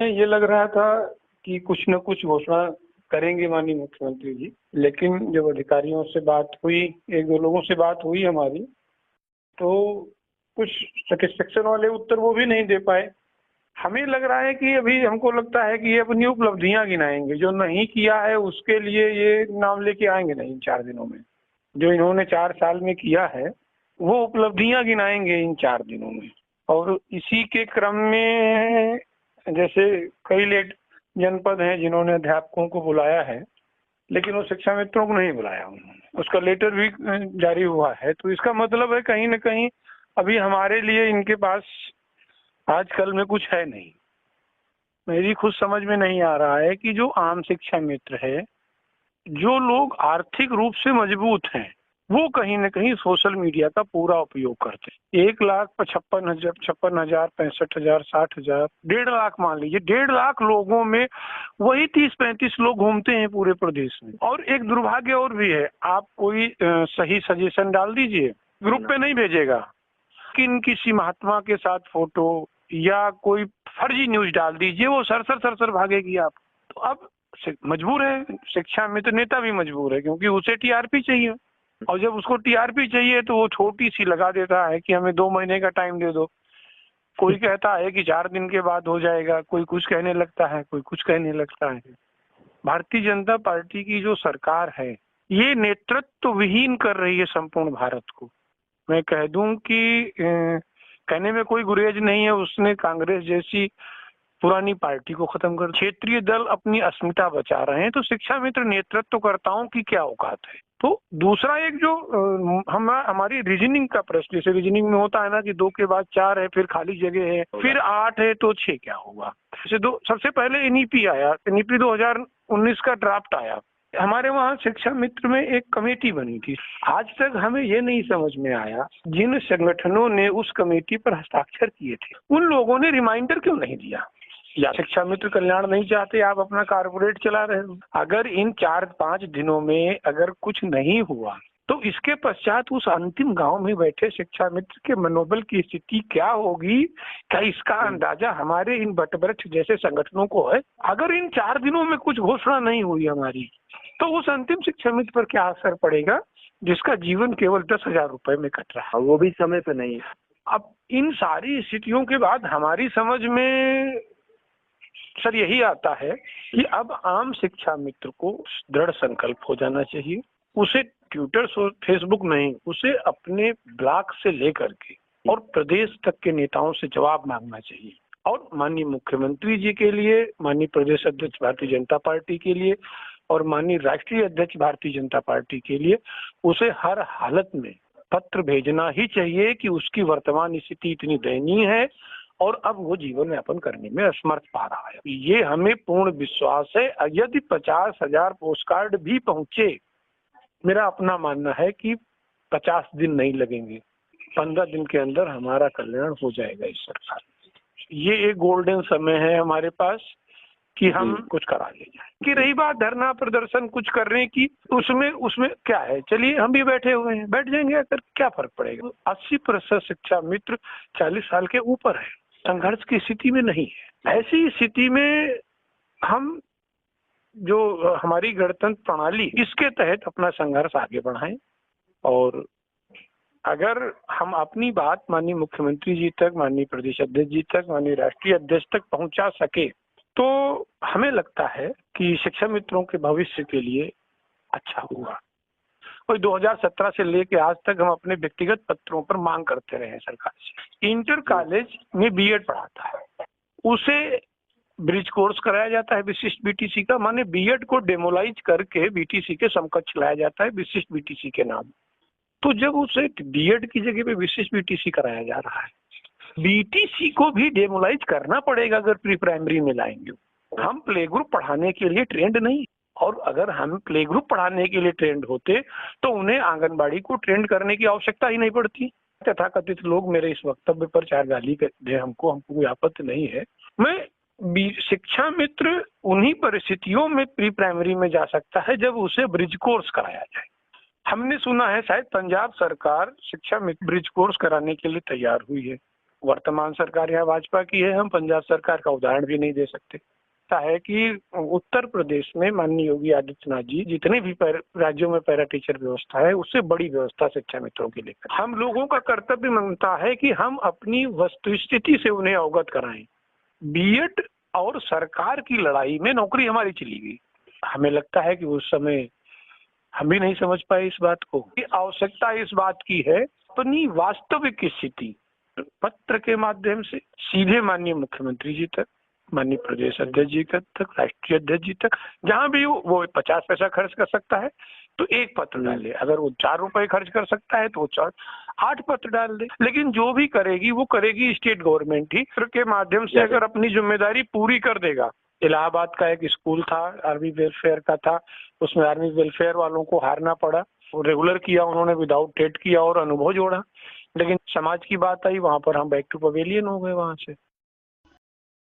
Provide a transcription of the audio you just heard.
ये लग रहा था कि कुछ न कुछ घोषणा करेंगे माननीय मुख्यमंत्री जी, लेकिन जब अधिकारियों से बात हुई, एक दो लोगों से बात हुई हमारी, तो कुछ सेटिस्फेक्शन वाले उत्तर वो भी नहीं दे पाए। हमें लग रहा है कि अभी हमको लगता है कि ये अपनी उपलब्धियां गिनाएंगे, जो नहीं किया है उसके लिए ये नाम लेके आएंगे नहीं इन 4 दिनों में। जो इन्होंने 4 साल में किया है वो उपलब्धियां गिनाएंगे इन 4 दिनों में। और इसी के क्रम में जैसे कई लेट जनपद हैं जिन्होंने अध्यापकों को बुलाया है, लेकिन वो शिक्षा मित्रों को नहीं बुलाया उन्होंने। उसका लेटर भी जारी हुआ है, तो इसका मतलब है कहीं न कहीं अभी हमारे लिए इनके पास आजकल में कुछ है नहीं। मेरी खुद समझ में नहीं आ रहा है कि जो आम शिक्षा मित्र है, जो लोग आर्थिक रूप से मजबूत हैं, वो कहीं न कहीं सोशल मीडिया का पूरा उपयोग करते हैं। 1,55,000, 56,000, 65,000, 60,000, 1.5 लाख मान लीजिए, 1.5 लाख लोगों में वही 30-35 लोग घूमते हैं पूरे प्रदेश में। और एक दुर्भाग्य और भी है, आप कोई सही सजेशन डाल दीजिए, ग्रुप पे नहीं भेजेगा। किन किसी महात्मा के साथ फोटो या कोई फर्जी न्यूज डाल दीजिए, वो सर भागेगी आप। तो अब मजबूर है, शिक्षा मित्र नेता भी मजबूर है, क्योंकि उसे टीआरपी चाहिए। और जब उसको टीआरपी चाहिए तो वो छोटी सी लगा देता है कि हमें 2 महीने का टाइम दे दो। कोई कहता है कि 4 दिन के बाद हो जाएगा, कोई कुछ कहने लगता है, कोई कुछ कहने लगता है। भारतीय जनता पार्टी की जो सरकार है, ये नेतृत्व विहीन कर रही है संपूर्ण भारत को। मैं कह दूं कि कहने में कोई गुरेज नहीं है, उसने कांग्रेस जैसी पुरानी पार्टी को खत्म कर, क्षेत्रीय दल अपनी अस्मिता बचा रहे हैं, तो शिक्षा मित्र नेतृत्वकर्ताओं की क्या औकात है। तो दूसरा एक जो हमारी रीजनिंग का प्रश्न, जैसे रीजनिंग में होता है ना कि 2 के बाद 4 है, फिर खाली जगह है, फिर 8 है तो 6 क्या होगा। सबसे पहले एनईपी आया, एनईपी 2019 का ड्राफ्ट आया। हमारे वहाँ शिक्षा मित्र में एक कमेटी बनी थी। आज तक हमें ये नहीं समझ में आया, जिन संगठनों ने उस कमेटी पर हस्ताक्षर किए थे, उन लोगों ने रिमाइंडर क्यों नहीं दिया। या शिक्षा मित्र कल्याण नहीं चाहते, आप अपना कारपोरेट चला रहे हो। अगर इन 4-5 दिनों में अगर कुछ नहीं हुआ, तो इसके पश्चात उस अंतिम गांव में बैठे शिक्षा मित्र के मनोबल की स्थिति क्या होगी, क्या इसका अंदाजा हमारे इन बटवृक्ष जैसे संगठनों को है। अगर इन 4 दिनों में कुछ घोषणा नहीं हुई हमारी, तो उस अंतिम शिक्षा मित्र पर क्या असर पड़ेगा, जिसका जीवन केवल 10,000 रुपए में कट रहा है, वो भी समय पे नहीं। अब इन सारी स्थितियों के बाद हमारी समझ में सर यही आता है कि अब आम शिक्षा मित्र को दृढ़ संकल्प हो जाना चाहिए। उसे ट्विटर, फेसबुक नहीं, उसे अपने ब्लॉक से लेकर के और प्रदेश तक के नेताओं से जवाब मांगना चाहिए। और माननीय मुख्यमंत्री जी के लिए, माननीय प्रदेश अध्यक्ष भारतीय जनता पार्टी के लिए और माननीय राष्ट्रीय अध्यक्ष भारतीय जनता पार्टी के लिए उसे हर हालत में पत्र भेजना ही चाहिए कि उसकी वर्तमान स्थिति इतनी दयनीय है और अब वो जीवन यापन करने में असमर्थ पा रहा है। ये हमें पूर्ण विश्वास है। यदि 50,000 पोस्ट कार्ड भी पहुंचे, मेरा अपना मानना है कि 50 दिन नहीं लगेंगे, 15 दिन के अंदर हमारा कल्याण हो जाएगा इस सरकार। ये एक गोल्डन समय है हमारे पास कि हम कुछ करा ले जाए। कि रही बात धरना प्रदर्शन कुछ करने की, उसमें क्या है, चलिए हम भी बैठे हुए हैं, बैठ जाएंगे, अगर क्या फर्क पड़ेगा। 80% शिक्षा मित्र 40 साल के ऊपर है, संघर्ष की स्थिति में नहीं है। ऐसी स्थिति में हम जो हमारी गणतंत्र प्रणाली, इसके तहत अपना संघर्ष आगे बढ़ाएं। और अगर हम अपनी बात माननीय मुख्यमंत्री जी तक, माननीय प्रदेश अध्यक्ष जी तक, माननीय राष्ट्रीय अध्यक्ष तक पहुंचा सके, तो हमें लगता है कि शिक्षा मित्रों के भविष्य के लिए अच्छा होगा। और 2017 से लेके आज तक हम अपने व्यक्तिगत पत्रों पर मांग करते रहे हैं सरकार से। इंटर कॉलेज में बीएड पढ़ाता है, उसे ब्रिज कोर्स कराया जाता है विशिष्ट बीटीसी का, माने बीएड को डेमोलाइज करके बीटीसी के समकक्ष लाया जाता है विशिष्ट बीटीसी के नाम। तो जब उसे बीएड की जगह पे विशिष्ट बीटीसी कराया जा रहा है, बीटीसी को भी डेमोलाइज करना पड़ेगा अगर प्री प्राइमरी में लाएंगे। हम प्ले ग्रुप पढ़ाने के लिए ट्रेंड नहीं, और अगर हम प्ले ग्रुप पढ़ाने के लिए ट्रेंड होते तो उन्हें आंगनबाड़ी को ट्रेंड करने की आवश्यकता ही नहीं पड़ती। तथाकथित लोग मेरे इस वक्तव्य पर 4 गाली दे, हमको कोई आपत्ति नहीं है। मैं शिक्षा मित्र उन्हीं परिस्थितियों में प्री प्राइमरी में जा सकता है जब उसे ब्रिज कोर्स कराया जाए। हमने सुना है शायद पंजाब सरकार शिक्षा मित्र ब्रिज कोर्स कराने के लिए तैयार हुई है। वर्तमान सरकार यहाँ भाजपा की है, हम पंजाब सरकार का उदाहरण भी नहीं दे सकते। ऐसा है कि उत्तर प्रदेश में माननीय योगी आदित्यनाथ जी जितने भी राज्यों में पैरा टीचर व्यवस्था है उससे बड़ी व्यवस्था शिक्षा मित्रों की लेकर। हम लोगों का कर्तव्य बनता है कि हम अपनी वस्तुस्थिति से उन्हें अवगत कराएं। बीएड और सरकार की लड़ाई में नौकरी हमारी चली गई। हमें लगता है कि उस समय हम भी नहीं समझ पाए इस बात को कि आवश्यकता इस बात की है। अपनी वास्तविक स्थिति पत्र के माध्यम से सीधे माननीय मुख्यमंत्री जी तक, माननीय प्रदेश अध्यक्ष जी तक, राष्ट्रीय अध्यक्ष जी तक, जहां भी वो 50 पैसा खर्च कर सकता है तो एक पत्र डाले। अगर वो 4 रुपए खर्च कर सकता है तो वो 8 पत्र डाल दे। लेकिन जो भी करेगी वो करेगी स्टेट गवर्नमेंट ही। के माध्यम से अगर अपनी जिम्मेदारी पूरी कर देगा। इलाहाबाद का एक स्कूल था, आर्मी वेलफेयर का था, उसमें आर्मी वेलफेयर वालों को हारना पड़ा। वो रेगुलर किया उन्होंने, विदाउट टेट किया और अनुभव जोड़ा। लेकिन समाज की बात आई, वहां पर हम बैक टू पवेलियन हो गए वहां से।